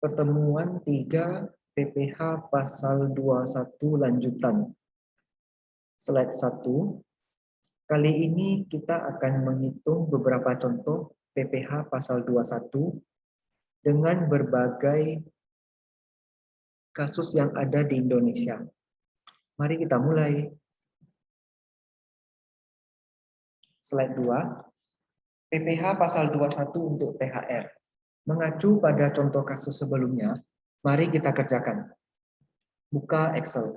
Pertemuan 3 PPh pasal 21 lanjutan. Slide 1. Kali ini kita akan menghitung beberapa contoh PPh pasal 21 dengan berbagai kasus yang ada di Indonesia. Mari kita mulai. Slide 2. PPh pasal 21 untuk THR. Mengacu pada contoh kasus sebelumnya, mari kita kerjakan. Buka Excel.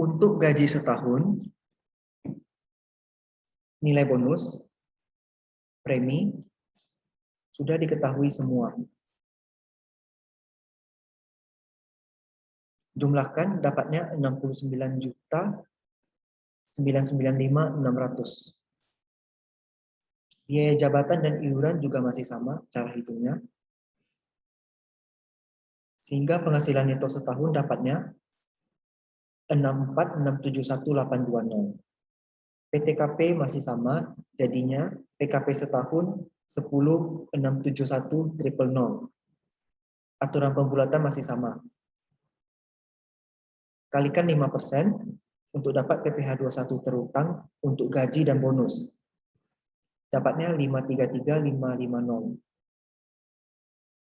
Untuk gaji setahun, nilai bonus, premi, sudah diketahui semua. Jumlahkan dapatnya 69.995.600. Biaya jabatan dan iuran juga masih sama cara hitungnya. Sehingga penghasilan neto setahun dapatnya 64.671.820. PTKP masih sama, jadinya PKP setahun 10.671.000. Aturan pembulatan masih sama. Kalikan 5% untuk dapat PPh 21 terutang untuk gaji dan bonus. Dapatnya 533.550.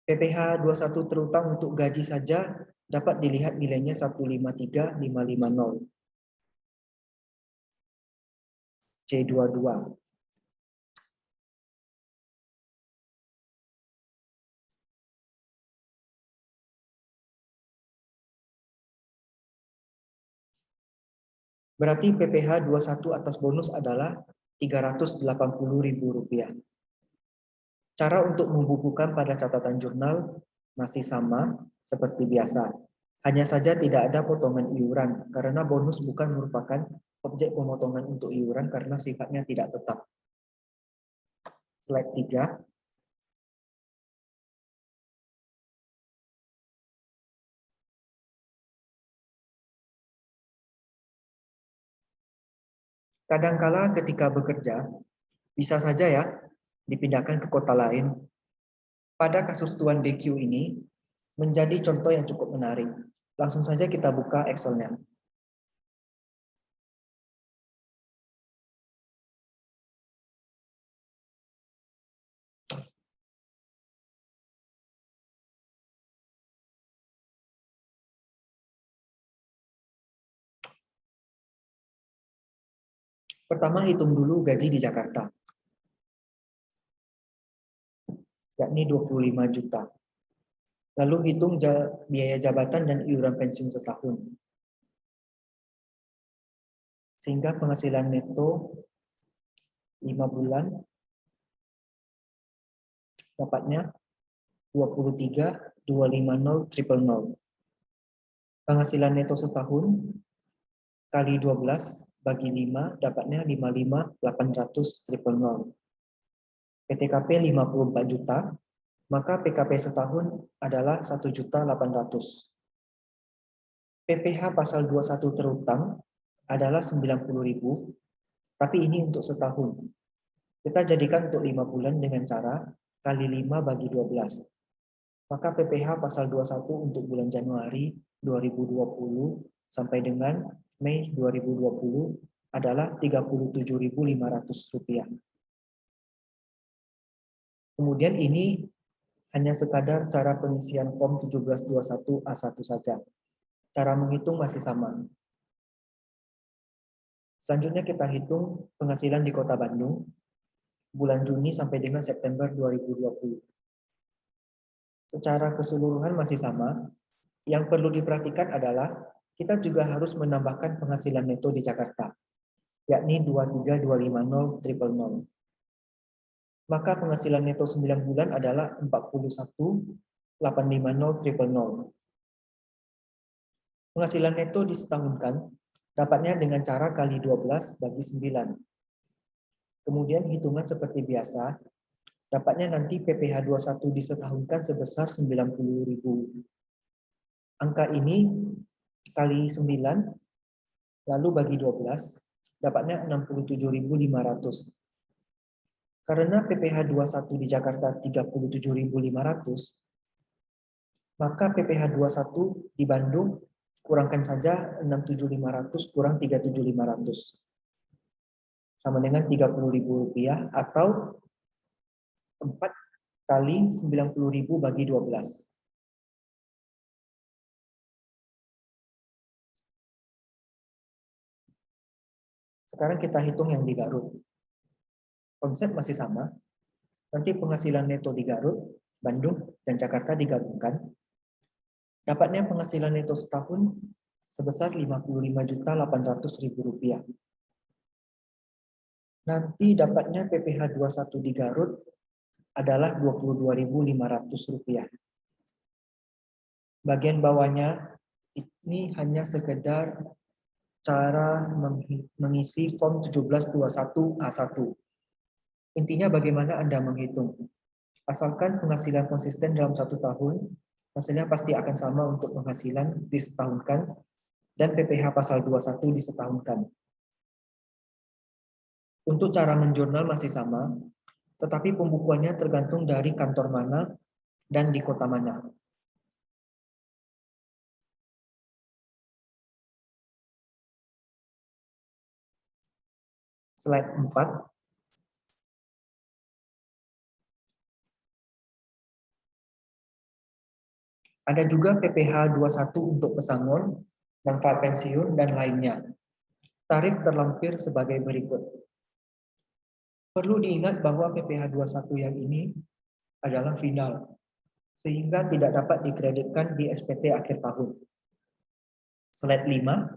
PPh 21 terutang untuk gaji saja dapat dilihat nilainya 153.550. C22. Berarti PPh 21 atas bonus adalah Rp380.000. Cara untuk membukukan pada catatan jurnal masih sama seperti biasa. Hanya saja tidak ada potongan iuran karena bonus bukan merupakan objek pemotongan untuk iuran karena sifatnya tidak tetap. Slide 3. Kadangkala ketika bekerja, bisa saja ya dipindahkan ke kota lain. Pada kasus Tuan DQ ini, menjadi contoh yang cukup menarik. Langsung saja kita buka Excel-nya. Pertama, hitung dulu gaji di Jakarta, yakni 25 juta. Lalu hitung biaya jabatan dan iuran pensiun setahun. Sehingga penghasilan neto 5 bulan dapatnya 23.250.000. Penghasilan neto setahun kali 12 bagi 5 dapatnya 55.800.000. PTKP 54 juta, maka PKP setahun adalah 1.800.000. PPh pasal 21 terutang adalah 90.000, tapi ini untuk setahun. Kita jadikan untuk 5 bulan dengan cara kali 5 bagi 12. Maka PPh pasal 21 untuk bulan Januari 2020 sampai dengan Mei 2020 adalah Rp37.500. Kemudian ini hanya sekadar cara pengisian form 1721A1 saja. Cara menghitung masih sama. Selanjutnya kita hitung penghasilan di Kota Bandung bulan Juni sampai dengan September 2020. Secara keseluruhan masih sama. Yang perlu diperhatikan adalah kita juga harus menambahkan penghasilan neto di Jakarta, yakni 23.250.000. Maka penghasilan neto 9 bulan adalah 41.850.000. Penghasilan neto disetahunkan dapatnya dengan cara kali 12 bagi 9. Kemudian hitungan seperti biasa, Dapatnya nanti PPh 21 disetahunkan sebesar 90.000. Angka ini kali 9, lalu bagi 12, dapatnya 67.500. Karena PPh 21 di Jakarta 37.500, maka PPh 21 di Bandung kurangkan saja 67.500 kurang 37.500. Sama dengan Rp30.000 atau 4 kali 90.000 bagi 12. Sekarang kita hitung yang di Garut. Konsep masih sama. Nanti penghasilan neto di Garut, Bandung, dan Jakarta digabungkan. Dapatnya penghasilan neto setahun sebesar Rp55.800.000. Nanti dapatnya PPh 21 di Garut adalah Rp22.500. Bagian bawahnya ini hanya sekedar cara mengisi form 1721A1. Intinya bagaimana Anda menghitung. Asalkan penghasilan konsisten dalam 1 tahun, hasilnya pasti akan sama untuk penghasilan disetahunkan dan PPh pasal 21 disetahunkan. Untuk cara menjurnal masih sama, tetapi pembukuannya tergantung dari kantor mana dan di kota mana. Slide 4. Ada juga PPh 21 untuk pesangon, manfaat pensiun, dan lainnya. Tarif terlampir sebagai berikut. Perlu diingat bahwa PPh 21 yang ini adalah final, sehingga tidak dapat dikreditkan di SPT akhir tahun. Slide 5.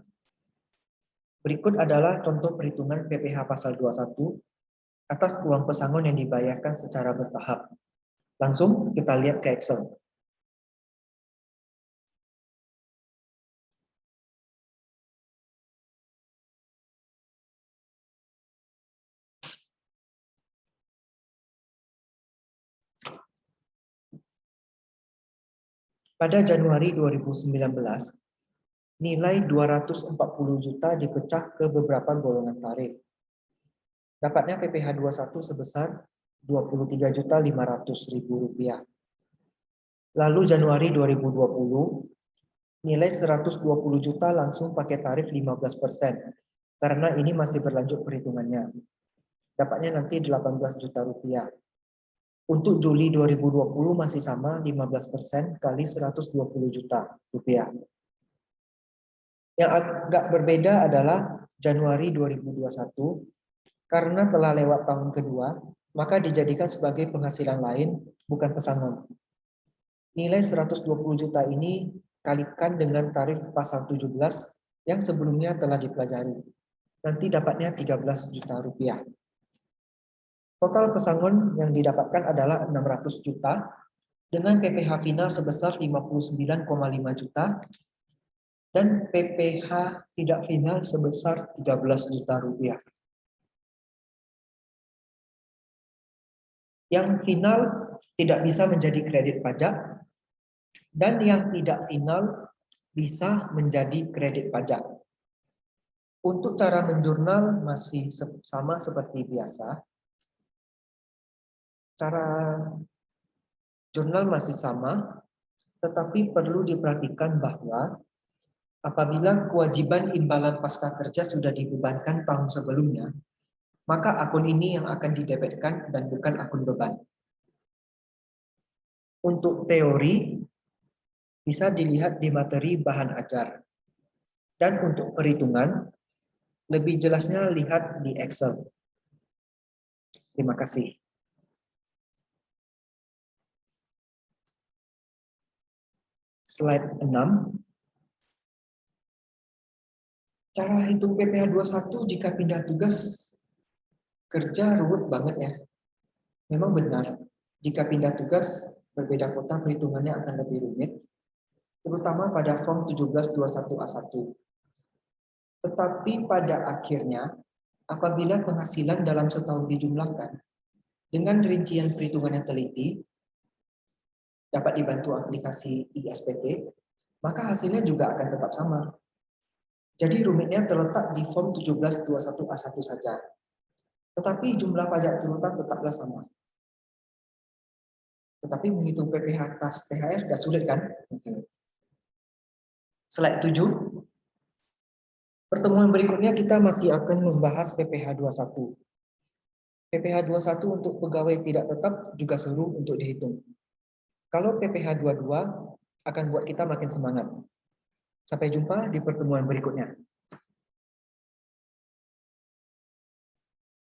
Berikut adalah contoh perhitungan PPh pasal 21 atas uang pesangon yang dibayarkan secara bertahap. Langsung kita lihat ke Excel. Pada Januari 2019, nilai 240 juta dipecah ke beberapa golongan tarif. Dapatnya PPh 21 sebesar Rp23.500.000. Lalu Januari 2020, nilai 120 juta langsung pakai tarif 15%, karena ini masih berlanjut perhitungannya. Dapatnya nanti 18 juta rupiah. Untuk Juli 2020 masih sama 15% kali 120 juta rupiah. Yang agak berbeda adalah Januari 2021, karena telah lewat tahun kedua, maka dijadikan sebagai penghasilan lain, bukan pesangon. Nilai 120 juta ini kalikan dengan tarif pasal 17 yang sebelumnya telah dipelajari. Nanti dapatnya 13 juta rupiah. Total pesangon yang didapatkan adalah 600 juta dengan PPh final sebesar 59,5 juta dan PPh tidak final sebesar 13 juta rupiah. Yang final tidak bisa menjadi kredit pajak dan yang tidak final bisa menjadi kredit pajak. Untuk cara menjurnal masih sama seperti biasa. Cara jurnal masih sama, tetapi perlu diperhatikan bahwa apabila kewajiban imbalan pasca kerja sudah dibebankan tahun sebelumnya, maka akun ini yang akan didebetkan dan bukan akun beban. Untuk teori, bisa dilihat di materi bahan ajar. Dan untuk perhitungan, lebih jelasnya lihat di Excel. Terima kasih. Slide 6. Cara hitung PPh 21 jika pindah tugas kerja ruwet banget ya. Memang benar, jika pindah tugas berbeda kota perhitungannya akan lebih rumit, terutama pada form 1721A1. Tetapi pada akhirnya, apabila penghasilan dalam setahun dijumlahkan, Dengan rincian perhitungan yang teliti, dapat dibantu aplikasi ISPT, maka hasilnya juga akan tetap sama. Jadi rumitnya terletak di form 1721A1 saja. Tetapi jumlah pajak terutang tetaplah sama. Tetapi menghitung PPh atas THR sudah sulit kan? Slide 7. Pertemuan berikutnya kita masih akan membahas PPh 21. PPh 21 untuk pegawai tidak tetap juga seru untuk dihitung. Kalau PPh 22 akan buat kita makin semangat. Sampai jumpa di pertemuan berikutnya.